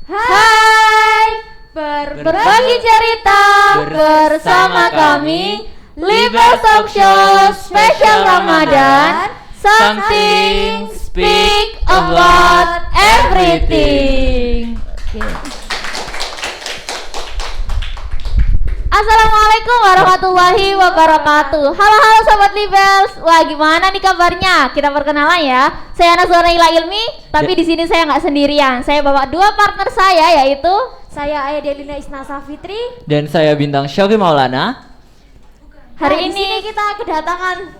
Hai, berbagi cerita bersama kami Libel Talk Show Spesial Ramadan. Something speak about everything. Assalamualaikum warahmatullahi wabarakatuh. Halo Sobat Libels. Wah, gimana nih kabarnya? Kita perkenalan ya. Saya Nazwana Ila Ilmi, tapi di sini saya nggak sendirian. Saya bawa dua partner saya, yaitu saya Ayadelina Isna Safitri dan saya Bintang Syauqi Maulana. Hari ini kita kedatangan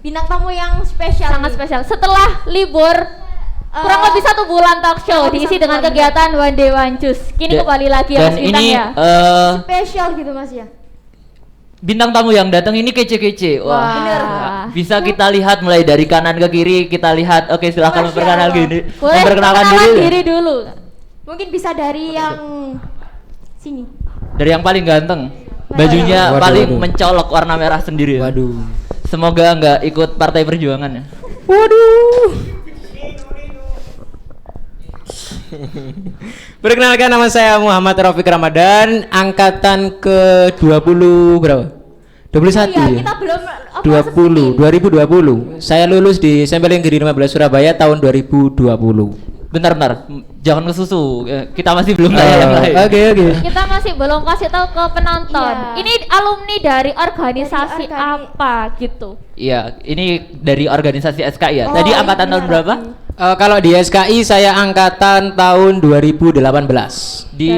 bintang tamu yang spesial. Sangat spesial. Setelah libur kurang lebih 1 bulan talk show diisi dengan kegiatan One Day One Choose. Kini kembali lagi ya Mas Bintang ya. Spesial gitu Mas ya. Bintang tamu yang datang ini kece-kece. Wah. Bener. Bisa kita lihat mulai dari kanan ke kiri, kita lihat. Oke, silahkan memperkenalkan diri dulu. Mungkin bisa dari yang sini. Dari yang paling ganteng. Bajunya paling mencolok warna merah sendiri. Waduh. Semoga nggak ikut Partai Perjuangan ya. Waduh. Perkenalkan, nama saya Muhammad Rafiq Ramadan, angkatan ke-20 berapa? 21 ya? Ya? Kita belum 2020. Saya lulus di SMP Negeri 15 Surabaya tahun 2020. Bentar, jangan kesusu. Kita masih belum tanya yang lain. Oke. Kita masih belum kasih tahu ke penonton. Iya. Ini alumni dari organisasi apa gitu? Iya, ini dari organisasi SKI ya. Tadi angkatan tahun berapa? Kalau di SKI saya angkatan tahun 2018. Di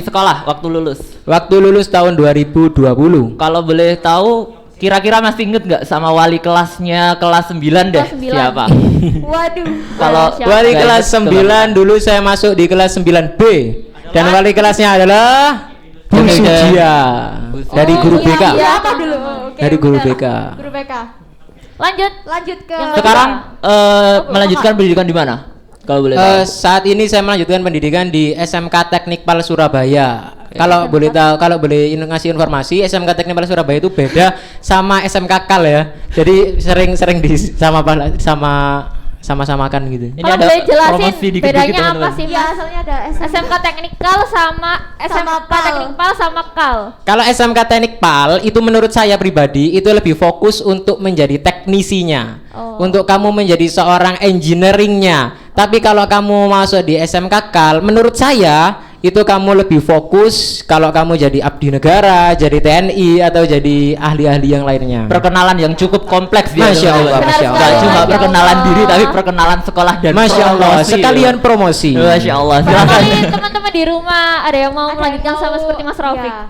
sekolah waktu lulus. Waktu lulus tahun 2020. Kalau boleh tahu, kira-kira masih inget nggak sama wali kelasnya kelas 9 deh? Kelas 9. Siapa? Waduh. Kalau Wali kelas 9 dulu saya masuk di kelas 9B. Dan wali kelasnya adalah Bung Sudia dari guru BK. Iya, apa dulu? Dari guru BK. Guru BK. Lanjut ke Sekarang melanjutkan pendidikan di mana? Kalau boleh tahu. Saat ini saya melanjutkan pendidikan di SMK Teknik PAL Surabaya. Kalau boleh tahu, kalau boleh ngasih informasi, SMK Teknik PAL Surabaya itu beda sama SMK KAL ya. Jadi sering sama-samakan gitu. Ini kalau ada boleh jelasin promosi dikit-dikit, bedanya teman-teman. apa sih Iya, Mas? asalnya ada SMK Teknikal sama SMK PAL. Teknikal sama KAL. Kalau SMK Teknik PAL itu menurut saya pribadi itu lebih fokus untuk menjadi teknisinya. Untuk kamu menjadi seorang engineeringnya. Tapi kalau kamu masuk di SMK KAL, menurut saya itu kamu lebih fokus kalau kamu jadi abdi negara, jadi TNI atau jadi ahli-ahli yang lainnya. Perkenalan yang cukup kompleks dia. Masya Allah, Masya Allah. Gak cuma Masya perkenalan Allah. diri, tapi perkenalan sekolah dan Masya Allah, promosi. sekalian promosi. Masya Allah, silakan. Barangkali teman-teman di rumah ada yang mau melanjutkan sama seperti Mas Rafiq. Iya.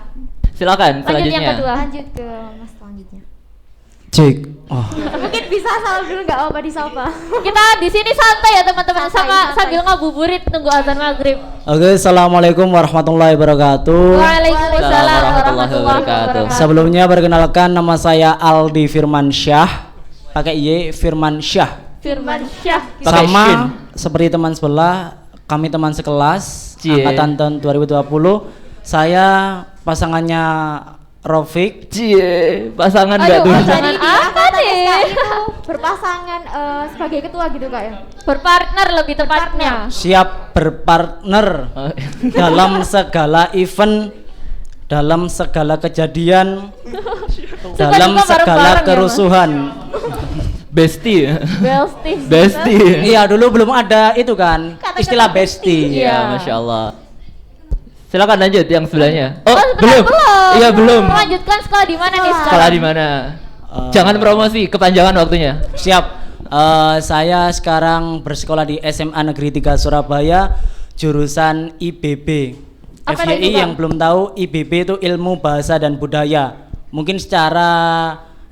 Silakan Lanjut selanjutnya. yang kedua. Lanjut ke Mas selanjutnya. Cek. Oh. Mungkin bisa salam dulu nggak apa disapa. Kita di sini santai ya teman-teman, Santai. sambil ngabuburit tunggu azan maghrib. Oke, assalamualaikum warahmatullahi wabarakatuh. Waalaikumsalam warahmatullahi wabarakatuh. Sebelumnya perkenalkan, nama saya Aldi Firman Syah, pakai Y, Firman Syah. Firman Syah. Pakai Sama shin. seperti teman sebelah, kami teman sekelas, Cie. angkatan tahun 2020. Saya pasangannya Rafiq. Cie, pasangan nggak tuh? pasangan apa nih? Berpasangan sebagai ketua gitu Kak ya. Berpartner lebih tepatnya. Siap berpartner dalam segala event, dalam segala kejadian, dalam juga segala bareng-bareng ya, kerusuhan. Bestie. Bestie. Iya, dulu belum ada itu kan, istilah bestie. Iya, Masya Allah. Silakan lanjut yang sebelahnya. Belum. Iya, belum. Melanjutkan sekolah di mana nih sekarang? Sekolah di mana? Jangan promosi, kepanjangan waktunya. Siap. Saya sekarang bersekolah di SMA Negeri 3 Surabaya, jurusan IBB. Apa FYI itu, Bang? yang belum tahu, IBB itu Ilmu Bahasa dan Budaya. Mungkin secara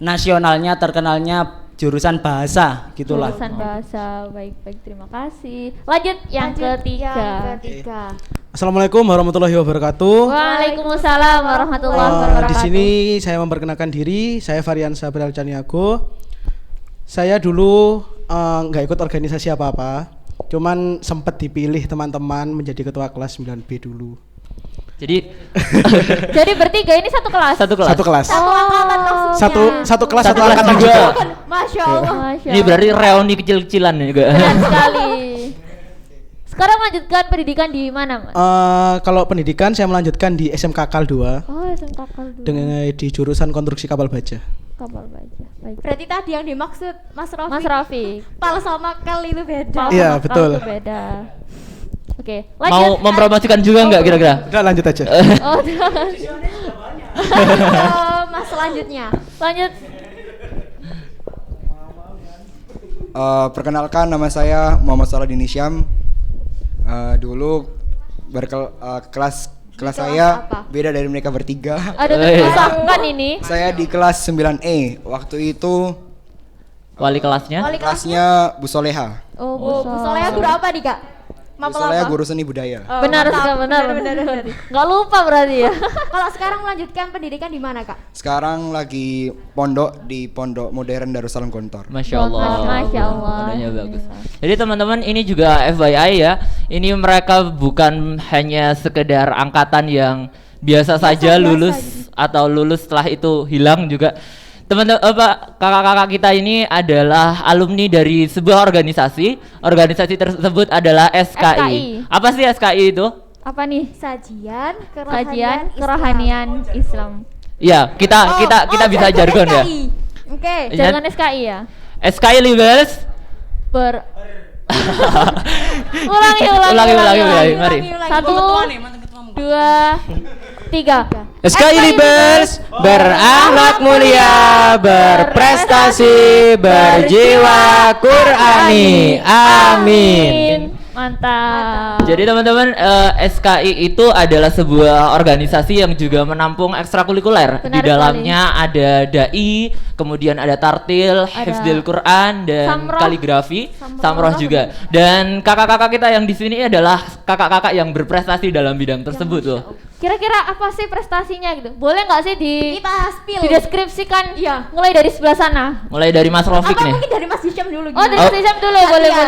nasionalnya terkenalnya jurusan bahasa, gitulah. Jurusan bahasa. Baik, terima kasih. Lanjut yang ketiga. Yang ketiga. Assalamualaikum warahmatullahi wabarakatuh. Waalaikumsalam warahmatullahi wabarakatuh. Di sini saya memperkenalkan diri, saya Varian Sabril Caniago. Saya dulu nggak ikut organisasi apa-apa, cuman sempat dipilih teman-teman menjadi ketua kelas 9B dulu. Jadi bertiga ini satu kelas. Satu kelas. Satu kelas. Satu angkatan maksudnya. Satu kelas, Satu satu kelas angkatan juga. juga. Masya Allah. Masya Ini berarti reuni kecil-kecilan juga. benar sekali. Sekarang melanjutkan pendidikan di mana, Mas? Kalau pendidikan saya melanjutkan di SMK Kal 2 Oh, SMK Kal 2. dengan di jurusan konstruksi kapal baja. Kapal baja. Baik. Berarti tadi yang dimaksud Mas Rafiq. Mas Rafiq. Pal sama kal itu beda. Pal Iya, sama betul. Kal itu beda. Oke, lanjut. Mau mempromosikan juga nggak kira-kira? Udah lanjut aja. Oh, Mas selanjutnya. lanjut. Perkenalkan, nama saya Muhammad Saladin Isyam. Dulu kelas kelas saya apa? beda dari mereka bertiga. Ada kerusakan ini. Saya di kelas 9E. Waktu itu Wali kelasnya? Wali kelasnya? kelasnya Bu Soleha. Oh, Oh, Bu Soleha guru apa nih, Kak? Bu Soleha guru seni budaya. Oh, benar mantap. sekali, benar. Benar. Nggak lupa berarti ya. Kalau sekarang melanjutkan pendidikan di mana, Kak? Sekarang lagi pondok di Pondok Modern Darussalam Gontor. Masya Allah. Masya Allah. Modalnya bagus. Jadi teman-teman ini juga FYI ya. Ini mereka bukan hanya sekedar angkatan yang biasa saja lulus atau lulus setelah itu hilang juga. Teman-teman kakak-kakak kita ini adalah alumni dari sebuah organisasi. Organisasi tersebut adalah SKI. Apa sih SKI itu? Apa nih? Sajian Kajian Kerohanian Islam. Ya, kita bisa jargon ya. Oke. Jangan SKI ya. SKI Libels. Ulangi. Mari. 1, 2, 3. SKI Libers berakhlak mulia, berprestasi, berjiwa Qurani. Amin. Mantap. Jadi teman-teman SKI itu adalah sebuah organisasi yang juga menampung ekstrakurikuler. Benar Di dalamnya ada dai, kemudian ada tartil, hifdzil Quran dan Samroh. kaligrafi, samroh juga. Dan kakak-kakak kita yang di sini adalah kakak-kakak yang berprestasi dalam bidang tersebut tuh. Kira-kira apa sih prestasinya gitu? Boleh nggak sih Kita spill. dideskripsikan? Iya. Mulai dari sebelah sana. Mulai dari Mas Rofik Atau nih. mungkin dari Mas Hisham dulu. Oh, dari Mas Hisham dulu.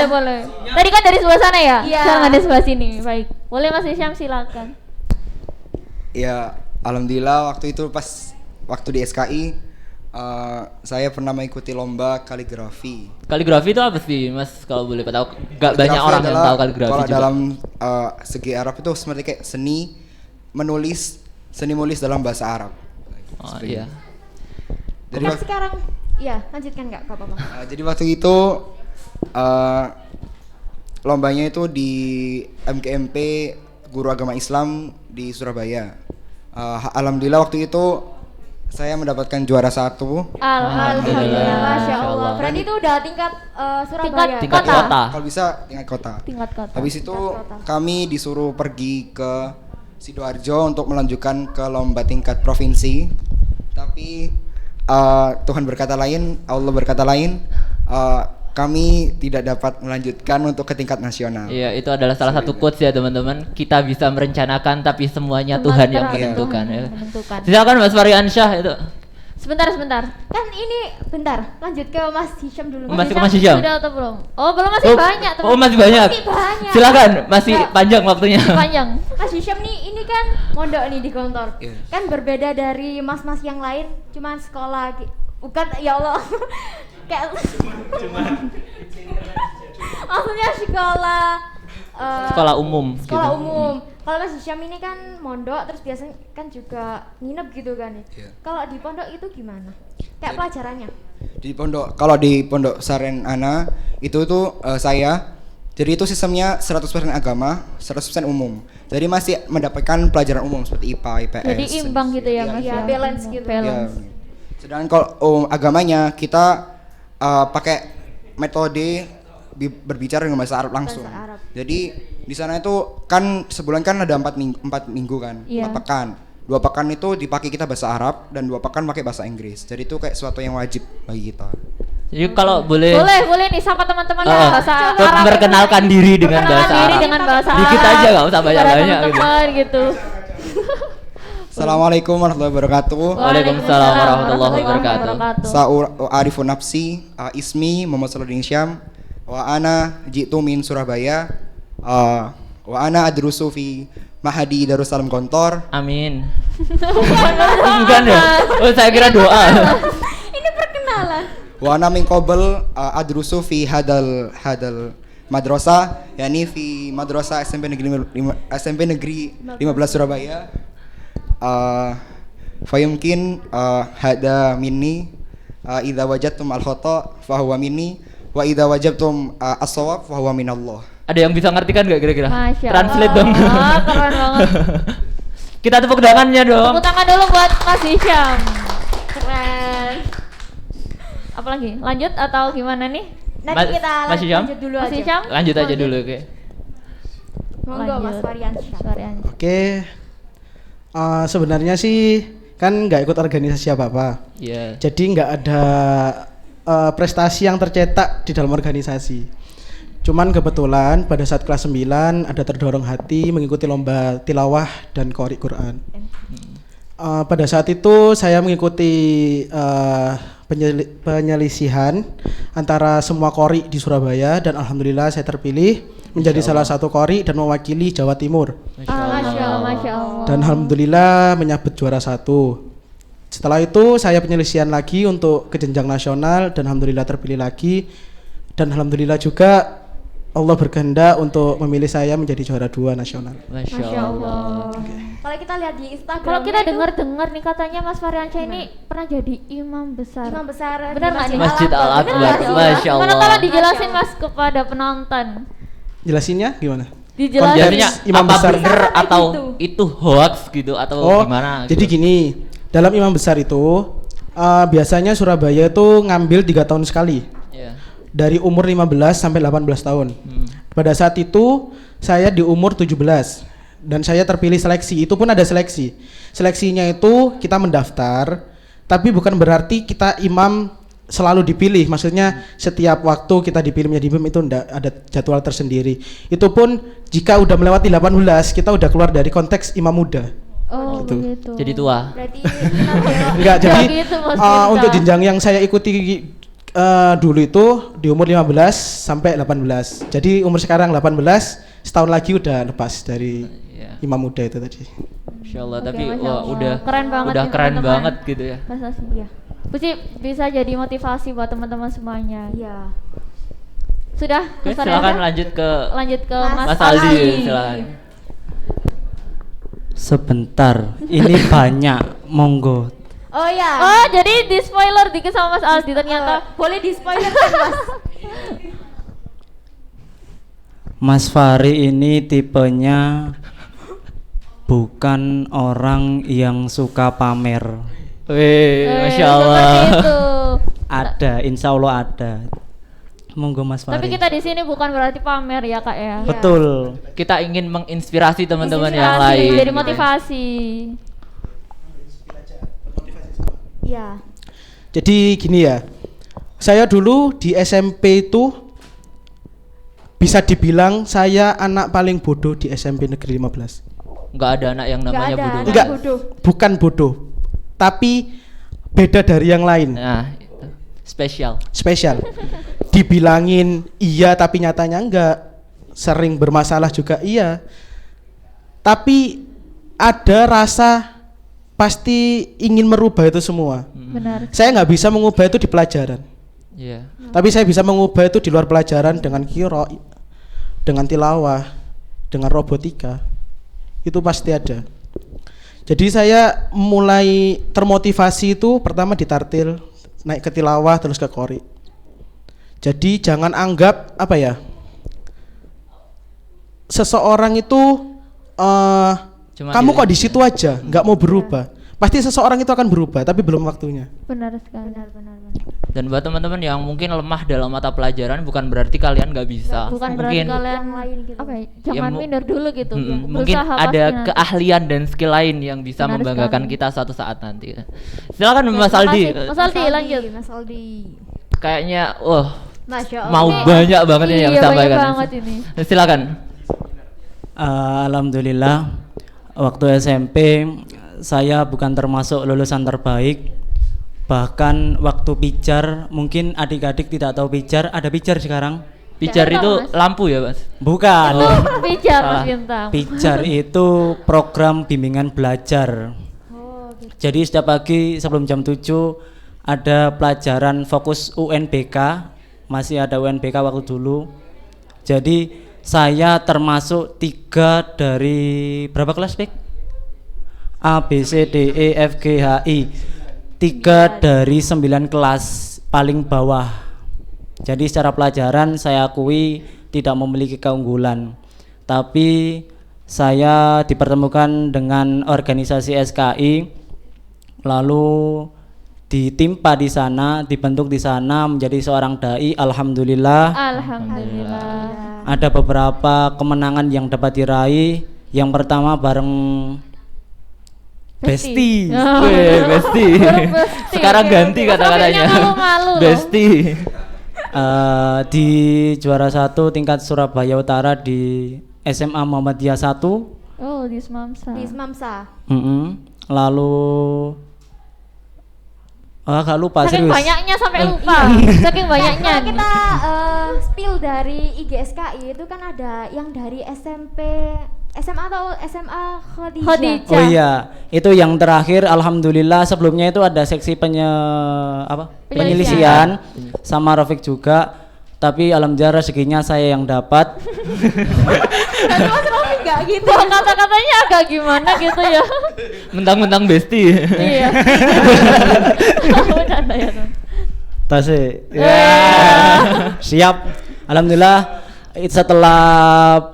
Boleh. Tadi kan dari sebelah sana ya? Iya. Sekarang ada sebelah sini. Baik. Boleh Mas Hisham, silakan. Ya, alhamdulillah waktu itu pas waktu di SKI saya pernah mengikuti lomba kaligrafi. Kaligrafi itu apa sih, Mas? Kalau boleh tahu, gak banyak Kaligrafi orang yang adalah, tahu kaligrafi kalau juga. dalam segi Arab itu seperti kayak seni menulis dalam bahasa Arab. Oh, Seperti iya. itu. Jadi, Nah, sekarang iya, lanjutkan Kak, Kak Papa. jadi waktu itu lombanya itu di MGMP Guru Agama Islam di Surabaya. Alhamdulillah waktu itu saya mendapatkan juara 1. Alhamdulillah. Masya Allah. Berarti itu udah tingkat Surabaya. Tingkat Kota. kota. Kalau bisa tingkat kota. Tingkat kota. Habis itu Kota. kami disuruh pergi ke Sidoarjo untuk melanjutkan ke lomba tingkat provinsi. Tapi Tuhan berkata lain, Allah berkata lain. Kami tidak dapat melanjutkan untuk ke tingkat nasional. Iya, itu adalah salah satu quotes ya teman-teman. Kita bisa merencanakan tapi semuanya Tuhan yang menentukan ya. Menentukan. Silakan Mas Faryansyah itu. Sebentar. Kan ini bentar, lanjut ke Mas Hisham dulu. Masih ke Mas Hisham? Sudah atau belum? Oh, belum, masih banyak teman. Oh, masih banyak. Masih banyak. Silakan, masih panjang waktunya. Panjang. Mas Hisham nih, ini kan mondok nih di Gontor. Iya. Kan berbeda dari mas-mas yang lain, cuman sekolah bukan, ya Allah. Kayak maksudnya Sekolah umum sekolah gitu. umum. Kalau Mas Hisham ini kan mondok, terus biasanya kan juga nginep gitu kan ya. Iya. Kalau di pondok itu gimana? Kayak pelajarannya? Kalau di pondok Saren Ana itu tuh saya, jadi itu sistemnya 100% agama, 100% umum. Jadi masih mendapatkan pelajaran umum seperti IPA, IPS. Jadi imbang gitu ya, Mas. Iya, balance gitu. Ya. Balance. Sedangkan kalau agamanya kita pakai metode berbicara dengan bahasa Arab langsung. Bahasa Arab. Jadi di sana itu kan sebulan kan ada 4 minggu kan, Iya. 4 pekan. 2 pekan itu dipakai kita bahasa Arab dan 2 pekan pakai bahasa Inggris. Jadi itu kayak sesuatu yang wajib bagi kita. Jadi kalau boleh Boleh nih sapa teman-teman Oh, bahasa untuk Arab. memperkenalkan diri dengan Perkenalan bahasa diri Arab. dengan bahasa Arab. Dikit aja, nggak usah Kepada banyak-banyak gitu. teman-teman gitu. Assalamualaikum warahmatullahi wabarakatuh. Waalaikumsalam warahmatullahi wabarakatuh. Sa'arifu nafsi ismi Muhammad Saladin Isyam wa ana jitu min Surabaya wa ana adrusu fi Mahadi Darussalam Gontor. Amin. Bukan ya? Oh, saya kira doa. Ini perkenalan. Wa ana min qabl adrusu fi madrasah, yakni fi madrasah SMP Negeri 15 Surabaya. Fayumkin hada minni idza wajadtum al-khata fa huwa minni wa idza wajadtum as-shawab fa huwa minallah. Ada yang bisa ngertikan nggak kira-kira? Masya Translate Allah. dong. Keren banget. Kita tepuk tangannya dong. Tepuk tangan dulu buat Mas Hisham. Keren. Apalagi? Lanjut atau gimana nih? Nanti kita Mas Hisham? lanjut dulu Mas aja. Hisham? Lanjut aja dulu, oke. Monggo Mas Faryansyah. Oke. Sebenarnya sih kan nggak ikut organisasi apa-apa. Iya. Jadi nggak ada prestasi yang tercetak di dalam organisasi. Cuman kebetulan pada saat kelas 9 ada terdorong hati mengikuti lomba tilawah dan qori Quran. Pada saat itu saya mengikuti penyelisihan antara semua qori di Surabaya dan alhamdulillah saya terpilih menjadi salah satu qori dan mewakili Jawa Timur. Masya Allah. Masya Allah, Masya Allah. Dan alhamdulillah menyabet juara 1. Setelah itu saya penyelisihan lagi untuk ke jenjang nasional dan alhamdulillah terpilih lagi. Dan alhamdulillah juga Allah berkehendak untuk memilih saya menjadi juara 2 nasional. Masya Masya Allah. Allah. Kalau kita lihat di Instagram, Kalau kita dengar-dengar nih katanya Mas Faryansyah ini pernah jadi imam besar. imam besar Benar nggak nih? Masjid Al-Akbar. Benar nggak? Masya Allah. Mana tolong dijelasin Mas kepada penonton. Jelasinnya gimana? Dijelasin. Jadinya Imam apa besar. bener Kayak atau gitu. itu hoax gitu atau gimana? Jadi gitu? gini, dalam imam besar itu biasanya Surabaya itu ngambil 3 tahun sekali. Iya. Dari umur 15 sampai 18 tahun. Pada saat itu saya di umur 17 dan saya terpilih seleksi. Itu pun ada seleksi. Seleksinya itu kita mendaftar, tapi bukan berarti kita imam selalu dipilih. Maksudnya setiap waktu kita dipilih menjadi imam itu enggak ada jadwal tersendiri. Itu pun jika udah melewati 18 kita udah keluar dari konteks imam muda. Oh, Gitu. begitu. Jadi tua. berarti kita belok. Enggak, jadi gitu, Mas Ginta. untuk jenjang yang saya ikuti dulu itu di umur 15 sampai 18. Jadi umur sekarang 18, setahun lagi udah lepas dari Iya. imam muda itu tadi. Masya Allah. Oke, Tapi Masya wah Allah. udah Keren banget udah nih, keren teman-teman. banget gitu ya. Prestasi. Iya. Puji bisa jadi motivasi buat teman-teman semuanya. Iya. Sudah? Oke, Mas silakan Faryansyah? lanjut ke Lanjut ke Mas Mas Aldi. Aldi. Silakan. Sebentar, ini banyak, monggo. Oh ya. Oh, jadi di spoiler dikit sama Mas Aldi ternyata. Boleh di spoiler kan Mas? Mas Fari ini tipenya bukan orang yang suka pamer. Wih, Masya Seperti Allah. itu. Ada, insya Allah ada. Monggo Mas Fari. Tapi kita di sini bukan berarti pamer ya Kak ya. Betul. Kita ingin menginspirasi teman-teman yang Inspirasi, lain. jadi motivasi. Iya. Jadi gini ya, saya dulu di SMP itu bisa dibilang saya anak paling bodoh di SMP Negeri 15. Nggak ada anak yang namanya Nggak ada bodoh. anak Enggak, bodoh. bukan bodoh, tapi beda dari yang lain. Nah, itu. Spesial. Spesial. Dibilangin iya tapi nyatanya enggak. Sering bermasalah juga iya. Tapi ada rasa pasti ingin merubah itu semua. Benar. Saya nggak bisa mengubah itu di pelajaran. Iya. Tapi saya bisa mengubah itu di luar pelajaran dengan qira, dengan tilawah, dengan robotika. Itu pasti ada. Jadi saya mulai termotivasi itu pertama di tartil, naik ke tilawah terus ke qori. Jadi jangan anggap apa ya, seseorang itu Cuma kamu kok di diri- situ aja nggak mau berubah. Pasti seseorang itu akan berubah tapi belum waktunya. Benar sekali. Benar. Dan buat teman-teman yang mungkin lemah dalam mata pelajaran, bukan berarti kalian nggak bisa. Bukan berarti Mungkin kalian Yang lain gitu. apa ya, jangan mu- minder dulu gitu. mungkin Berusaha ada pasti nanti. keahlian dan skill lain yang bisa Benar membanggakan sekali. kita suatu saat nanti. Silakan Oke, Mas terima Aldi. kasih. Mas Aldi lanjut. Mas Aldi. Kayaknya wah Masya Allah. mau Ini- banyak banget nih yang iya, disampaikan. banyak banget ini. Silakan. Alhamdulillah waktu SMP saya bukan termasuk lulusan terbaik. Bahkan waktu pijar, mungkin adik-adik tidak tahu pijar, ada pijar sekarang? Pijar Nggak itu tahu, Mas. lampu ya, Mas? Bukan. Itu pijar Mas salah. Bintang. Pijar itu program bimbingan belajar. Jadi setiap pagi sebelum jam 7 ada pelajaran fokus UNBK, masih ada UNBK waktu dulu. Jadi saya termasuk 3 dari berapa kelas, Pik? A, B, C, D, E, F, G, H, I. 3 dari 9 kelas paling bawah. Jadi secara pelajaran saya akui tidak memiliki keunggulan. Tapi saya dipertemukan dengan organisasi SKI, lalu ditimpa di sana, dibentuk di sana menjadi seorang dai. Alhamdulillah. Alhamdulillah. Ada beberapa kemenangan yang dapat diraih. Yang pertama bareng Besti. Weh, Besti. Sekarang ganti kata-katanya. Malu-malu loh. Besti. Di juara 1 tingkat Surabaya Utara di SMA Muhammadiyah 1. Oh, di Smamsa. Di Smamsa. Lalu agak lupa Saking serius. banyaknya sampai lupa. Saking banyaknya. Kalau kita spill dari IGSKI itu kan ada yang dari SMP, SMA atau SMA Khadijah. Khadijah. Oh iya, itu yang terakhir. Alhamdulillah sebelumnya itu ada seksi penyelisihan sama Rafiq juga. Tapi alhamdulillah rezekinya saya yang dapat. Tapi Mas Rofi nggak gitu. Kok kata-katanya agak gimana gitu ya. Mentang-mentang Besti. Iya. Bercanda ya, Tom. Tasik. Siap. Alhamdulillah setelah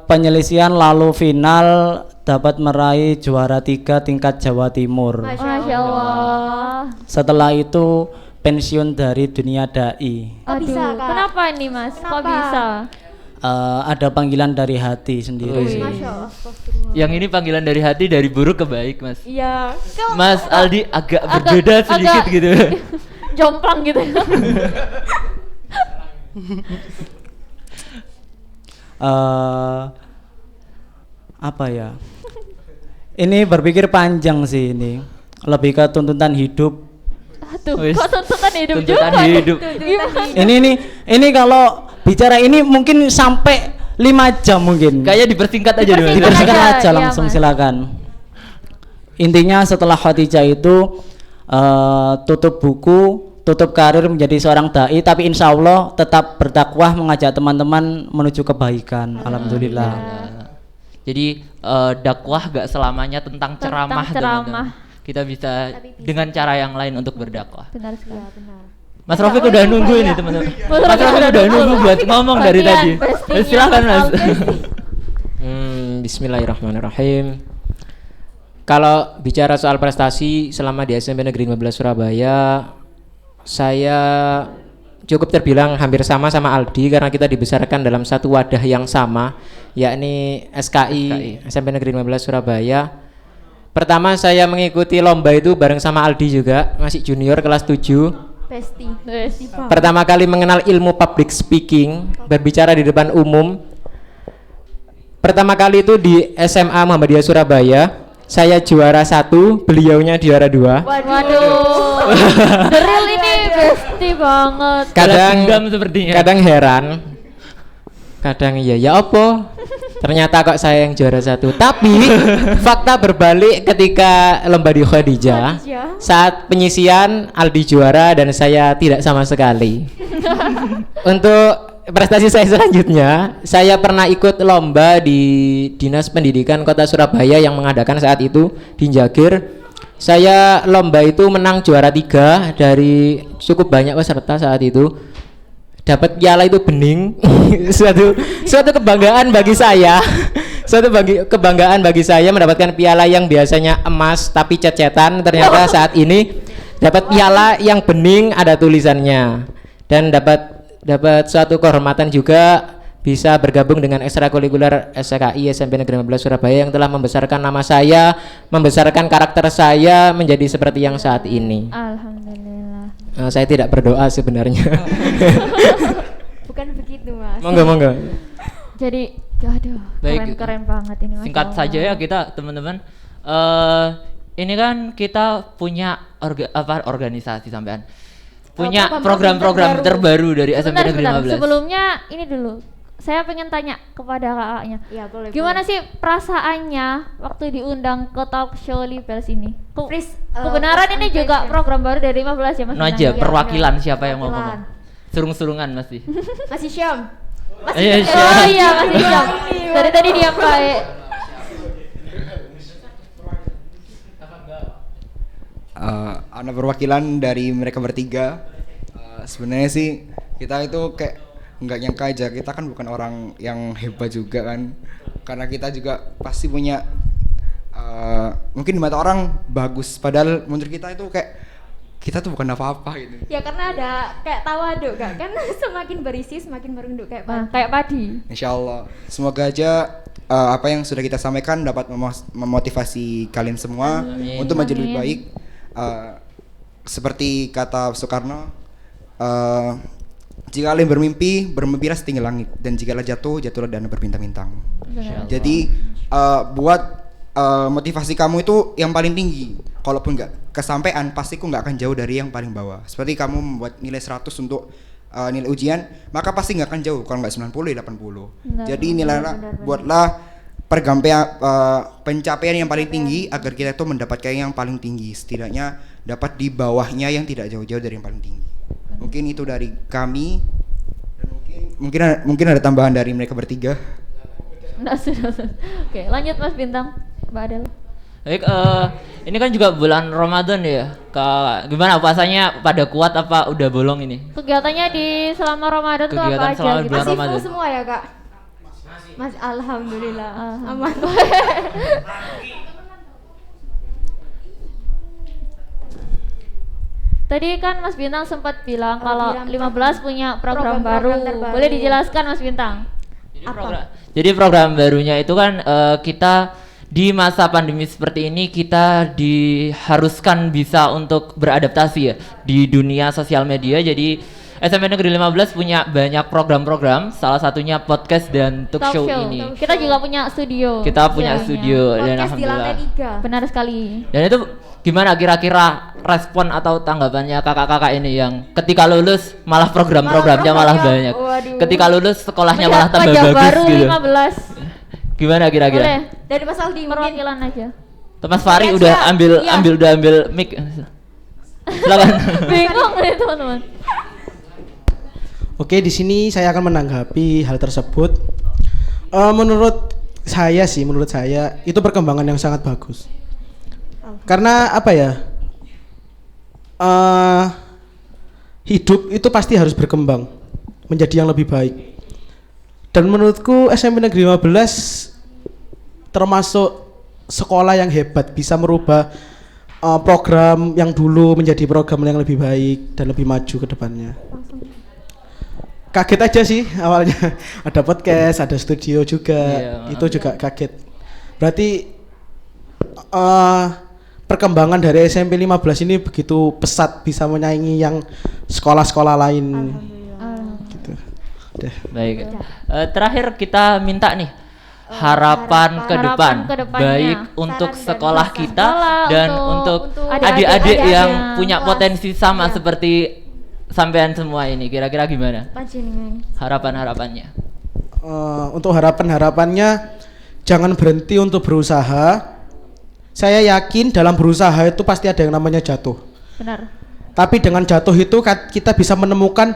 penyelisihan lalu final dapat meraih juara 3 tingkat Jawa Timur. Masya Allah. Setelah itu pensiun dari dunia dai. Kok bisa, Kak? Kenapa ini Mas? Kok Kenapa? bisa? Ada panggilan dari hati sendiri sih. Masya Allah. Yang ini panggilan dari hati dari buruk ke baik, Mas. Iya. Mas Aldi agak berbeda sedikit agak- gitu. Jomplang gitu. Apa ya? Ini berpikir panjang sih ini. Lebih ke tuntutan hidup. Aduh, Wis. kok tuntutan hidup Tuntutan juga nih? hidup. Gimana? Ini kalau bicara ini mungkin sampai 5 jam mungkin. Kayaknya dipersingkat aja dulu. Dipersingkat. Dipersilakan aja, aja iya, langsung Mas. silakan. Intinya setelah Khadijah itu tutup buku, tutup karir menjadi seorang dai, tapi insya Allah tetap berdakwah mengajak teman-teman menuju kebaikan. Alhamdulillah. Jadi dakwah gak selamanya tentang ceramah, ceramah. teman-teman. Kita bisa dengan cara yang lain untuk berdakwah. Benar sekali. Mas Rafiq udah nunggu ini, teman-teman. Mas Rafiq udah nunggu buat ngomong dari tadi. Silakan Mas. Bismillahirrahmanirrahim. Kalau bicara soal prestasi selama di SMP Negeri 15 Surabaya, saya cukup terbilang hampir sama Aldi karena kita dibesarkan dalam satu wadah yang sama, yakni SKI SMP Negeri 15 Surabaya. Pertama saya mengikuti lomba itu bareng sama Aldi juga, masih junior kelas 7. Besti. Pertama kali mengenal ilmu public speaking, berbicara di depan umum. Pertama kali itu di SMA Muhammadiyah Surabaya. Saya juara 1, beliaunya juara 2. Waduh. The real ini besti banget. Dendam sepertinya. Kadang heran, kadang iya ya apa? Ternyata kok saya yang juara 1. Tapi fakta berbalik ketika lomba di Khadijah. Saat penyisian Aldi juara dan saya tidak sama sekali. Untuk prestasi saya selanjutnya, saya pernah ikut lomba di Dinas Pendidikan Kota Surabaya yang mengadakan saat itu di Jagir. Saya lomba itu menang juara 3 dari cukup banyak peserta saat itu. Dapat piala itu bening. suatu kebanggaan bagi saya. Kebanggaan bagi saya mendapatkan piala yang biasanya emas tapi cecetan, ternyata saat ini dapat piala yang bening ada tulisannya, dan dapat suatu kehormatan juga bisa bergabung dengan ekstrakurikuler SKI SMP Negeri 15 Surabaya yang telah membesarkan nama saya, membesarkan karakter saya menjadi seperti yang saat ini. Alhamdulillah. Saya tidak berdoa sebenarnya. Bukan begitu, Mas. Monggo. Jadi, aduh, Baik. keren banget ini Mas. Singkat saja ya kita, teman-teman. Ini kan kita punya organisasi sampean. Punya program-program terbaru dari SMP Negeri 15. Sebelumnya ini dulu. Saya pengen tanya kepada kakaknya. Iya, boleh. Gimana sih perasaannya waktu diundang ke talk show Libels ini? Kebenaran first ini juga impression. program baru dari 15 ya Mas? No aja Nanda? perwakilan benar. siapa yang mau Perwakilan. ngomong. Surung-surungan masih. Masih Syam. Iya, Oh iya Mas Hisham. Dari tadi diam baik. Ada perwakilan dari mereka bertiga. Sebenarnya sih kita itu kayak nggak nyangka aja, kita kan bukan orang yang hebat juga kan, karena kita juga pasti punya mungkin di mata orang bagus, padahal menurut kita itu kayak kita tuh bukan apa-apa gitu. Ya karena ada kayak tawaduk kan semakin berisi semakin merunduk kayak Kayak padi. Insya Allah semoga aja apa yang sudah kita sampaikan dapat memotivasi kalian semua untuk menjadi lebih baik. Seperti kata Soekarno, jika kalian bermimpilah setinggi langit, dan jikalau jatuh, jatuhlah dan berbintang-bintang. Jadi buat motivasi kamu itu yang paling tinggi. Kalaupun nggak kesampaian, pasti nggak akan jauh dari yang paling bawah. Seperti kamu membuat nilai 100 untuk nilai ujian, maka pasti nggak akan jauh. Kalau nggak 90 ya 80. Jadi nilailah, buatlah pencapaian yang paling tinggi agar kita itu mendapatkan yang paling tinggi, setidaknya dapat di bawahnya yang tidak jauh-jauh dari yang paling tinggi. Mungkin itu dari kami, dan mungkin ada tambahan dari mereka bertiga. Sudah. Oke, lanjut Mas Bintang, Mbak Adel. Baik, ini kan juga bulan Ramadan ya. Gimana puasanya, pada kuat apa udah bolong ini? Kegiatannya di selama Ramadan tuh apa Kegiatan aja selama gitu? bulan masih Ramadan. full semua ya kak? Mas alhamdulillah aman. Tadi kan Mas Bintang sempat bilang kalau bilang 15 punya program baru. terbaru. Boleh dijelaskan Mas Bintang? Jadi program barunya itu kan kita di masa pandemi seperti ini kita diharuskan bisa untuk beradaptasi ya di dunia sosial media. Jadi SMP Negeri 15 punya banyak program-program, salah satunya podcast dan talk show ini. Kita juga punya studio. Kita punya Studinya. studio dan Podcast di alhamdulillah. lantai 3. Benar sekali. Dan itu gimana kira-kira respon atau tanggapannya kakak-kakak ini yang ketika lulus malah program-programnya malah banyak. Waduh. Ketika lulus sekolahnya malah tambah Wajah bagus baru gitu. 15. Gimana kira-kira? Boleh. Dari Mas Aldi mungkin Perwakilan aja. Mas Fari Iya, udah siap. ambil mic. Silakan. Bingung nih teman-teman. Oke, di sini saya akan menanggapi hal tersebut. Menurut saya itu perkembangan yang sangat bagus. Karena apa ya? Hidup itu pasti harus berkembang menjadi yang lebih baik. Dan menurutku SMP Negeri 15 termasuk sekolah yang hebat, bisa merubah program yang dulu menjadi program yang lebih baik dan lebih maju ke depannya. Kaget aja sih awalnya ada podcast, ada studio juga, itu juga kaget. Berarti perkembangan dari SMP 15 ini begitu pesat, bisa menyaingi yang sekolah-sekolah lain. Gitu. Udah. Baik. Terakhir kita minta nih harapan ke depan, kedepannya. baik untuk Saran dan sekolah pesan. kita Sekolah, dan untuk untuk adik-adik adik-adik yang kelas. punya potensi sama Iya. seperti sampean semua ini. Kira-kira gimana Panjenengan. harapan-harapannya? Untuk harapan-harapannya jangan berhenti untuk berusaha. Saya yakin dalam berusaha itu pasti ada yang namanya jatuh. Benar. Tapi dengan jatuh itu kita bisa menemukan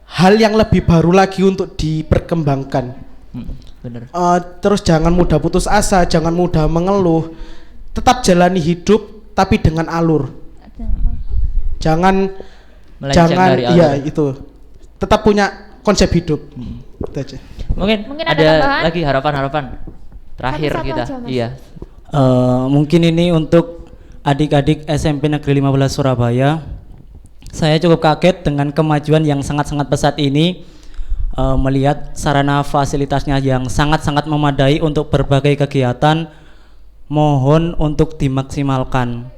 hal yang lebih baru lagi untuk diperkembangkan. Bener. Terus jangan mudah putus asa, jangan mudah mengeluh. Tetap jalani hidup tapi dengan alur. Jangan Melenceng dari alur. iya itu. Tetap punya konsep hidup. Itu aja. Mungkin ada ada tambahan? lagi harapan-harapan terakhir Satu-satu kita. aja, Mas. Iya. Mungkin ini untuk adik-adik SMP Negeri 15 Surabaya. Saya cukup kaget dengan kemajuan yang sangat-sangat pesat ini, melihat sarana fasilitasnya yang sangat-sangat memadai untuk berbagai kegiatan. Mohon untuk dimaksimalkan.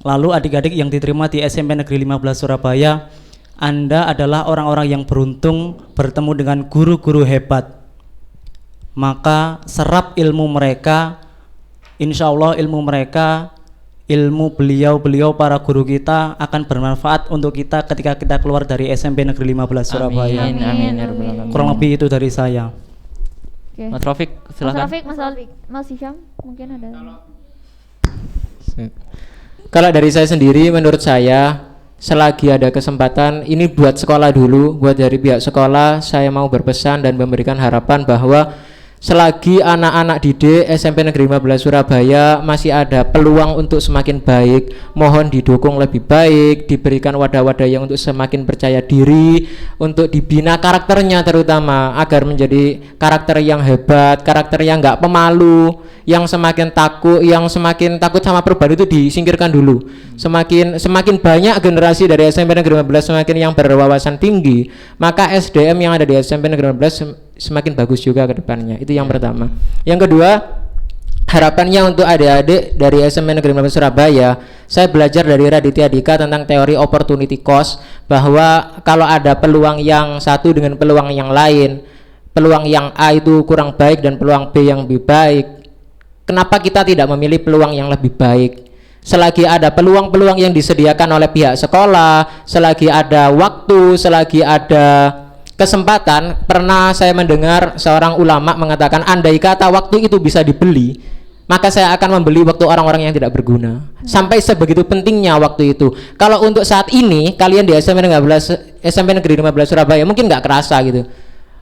Lalu adik-adik yang diterima di SMP Negeri 15 Surabaya, Anda adalah orang-orang yang beruntung bertemu dengan guru-guru hebat. Maka serap ilmu mereka, insya Allah ilmu mereka, ilmu beliau-beliau para guru kita akan bermanfaat untuk kita ketika kita keluar dari SMP Negeri 15 Surabaya. Amin. Ya Rabbal Alamin. Kurang lebih itu dari saya. Oke. Mas Rafiq, Mas silakan. Rafiq, Mas Hisham, mungkin ada. Kalau dari saya sendiri, menurut saya selagi ada kesempatan ini buat sekolah dulu, buat dari pihak sekolah saya mau berpesan dan memberikan harapan bahwa selagi anak-anak didik SMP Negeri 15 Surabaya masih ada peluang untuk semakin baik, mohon didukung lebih baik, diberikan wadah-wadah yang untuk semakin percaya diri, untuk dibina karakternya terutama agar menjadi karakter yang hebat, karakter yang nggak pemalu, yang semakin takut sama perubahan itu disingkirkan dulu. Semakin banyak generasi dari SMP Negeri 15 semakin yang berwawasan tinggi, maka SDM yang ada di SMP Negeri 15 semakin bagus juga ke depannya. Itu yang pertama. Yang kedua, harapannya untuk adik-adik dari SMP Negeri 15 Surabaya, saya belajar dari Raditya Dika tentang teori opportunity cost, bahwa kalau ada peluang yang satu dengan peluang yang lain, peluang yang A itu kurang baik dan peluang B yang lebih baik, kenapa kita tidak memilih peluang yang lebih baik? Selagi ada peluang-peluang yang disediakan oleh pihak sekolah, selagi ada waktu, selagi ada kesempatan, pernah saya mendengar seorang ulama mengatakan, andai kata waktu itu bisa dibeli, maka saya akan membeli waktu orang-orang yang tidak berguna. Sampai sebegitu pentingnya waktu itu. Kalau untuk saat ini kalian di SMP Negeri 15 Surabaya mungkin nggak kerasa gitu.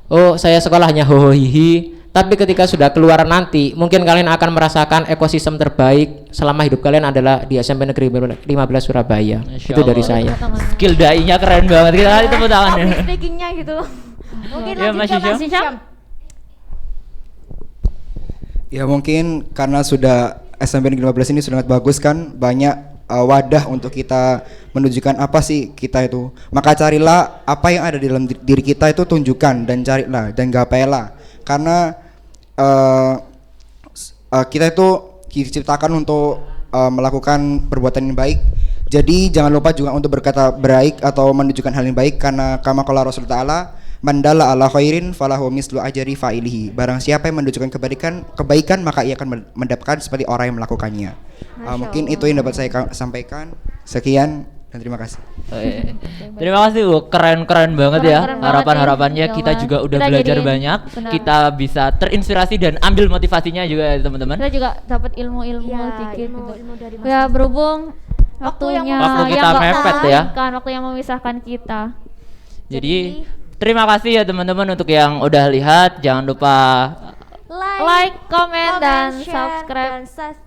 Oh, saya sekolah hanya hohohihi. Tapi ketika sudah keluar nanti, mungkin kalian akan merasakan ekosistem terbaik selama hidup kalian adalah di SMP Negeri 15 Surabaya. Itu dari saya. Skill dai-nya keren banget. Kita kali tepuk tangan. Public speaking-nya gitu. Mungkin Ya, lanjut Mas ke Syam. Mas Syam. Ya mungkin karena sudah SMP Negeri 15 ini sudah sangat bagus kan, banyak wadah untuk kita menunjukkan apa sih kita itu. Maka carilah apa yang ada di dalam diri kita itu, tunjukkan dan carilah dan gapailah. Karena kita itu diciptakan untuk melakukan perbuatan yang baik. Jadi jangan lupa juga untuk berkata baik atau menunjukkan hal yang baik, karena kama qala Rasul Ta'ala, man dalla ala khairin falahu mislu ajri fa'ilihi. Barang siapa yang menunjukkan kebaikan maka ia akan mendapatkan seperti orang yang melakukannya. Mungkin itu yang dapat saya sampaikan. Sekian dan terima kasih. Terima kasih Bu, keren-keren banget ya Keren banget harapan-harapannya. ya. Kita juga udah Kita belajar jadi- banyak. benar. Kita bisa terinspirasi dan ambil motivasinya juga ya teman-teman. Kita juga dapat ilmu-ilmu Ya, dikit gitu. ilmu dari Mas Ya Syam. berhubung Waktu waktunya yang Waktu kita nggak mepet ya. memisahkan, waktu yang memisahkan kita. Jadi terima kasih ya teman-teman untuk yang udah lihat. Jangan lupa Like, comment, dan share, subscribe. dan subscribe.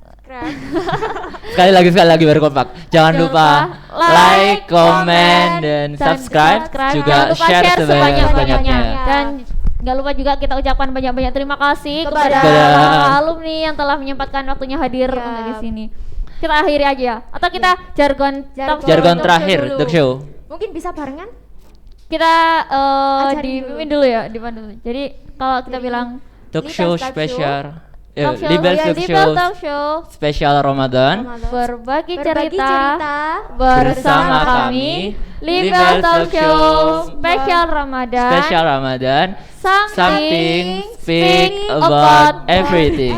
sekali lagi baru kompak. Jangan lupa like, comment, dan subscribe. Juga Jangan lupa share sebanyak-banyaknya. Dan nggak lupa juga kita ucapkan banyak-banyak terima kasih kepada Kepada para alumni yang telah menyempatkan waktunya hadir Ya. untuk di sini. Kita akhiri aja ya. Atau kita jargon Jargon Talk terakhir, show dulu. talk show. Mungkin bisa barengan? kita Ajarin dipimpin dulu ya, dipandu. Jadi kalau kita bilang Talk Libel show Talk spesial. talk show, Libel ya, talk Libel show talk show, spesial Ramadan. berbagi Berbagi cerita bersama bersama kami, kami, Libel talk show spesial Ramadan, Spesial Ramadan. something Speak about everything.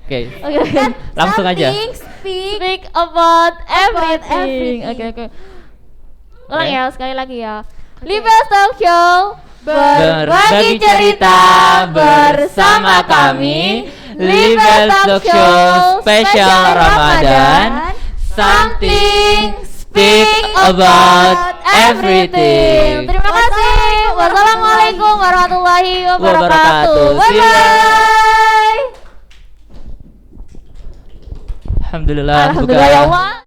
Oke. Oke. Langsung aja. Speak about everything. everything. Oke. Ulang Oke. ya, sekali lagi ya. Libel talk show Berbagi cerita bersama kami, Libel Talk Show spesial Ramadan, something speak about everything. Terima kasih. Wassalamualaikum warahmatullahi wabarakatuh. Wabarakatuh. See you. Bye. Alhamdulillah. Alhamdulillah ya Allah.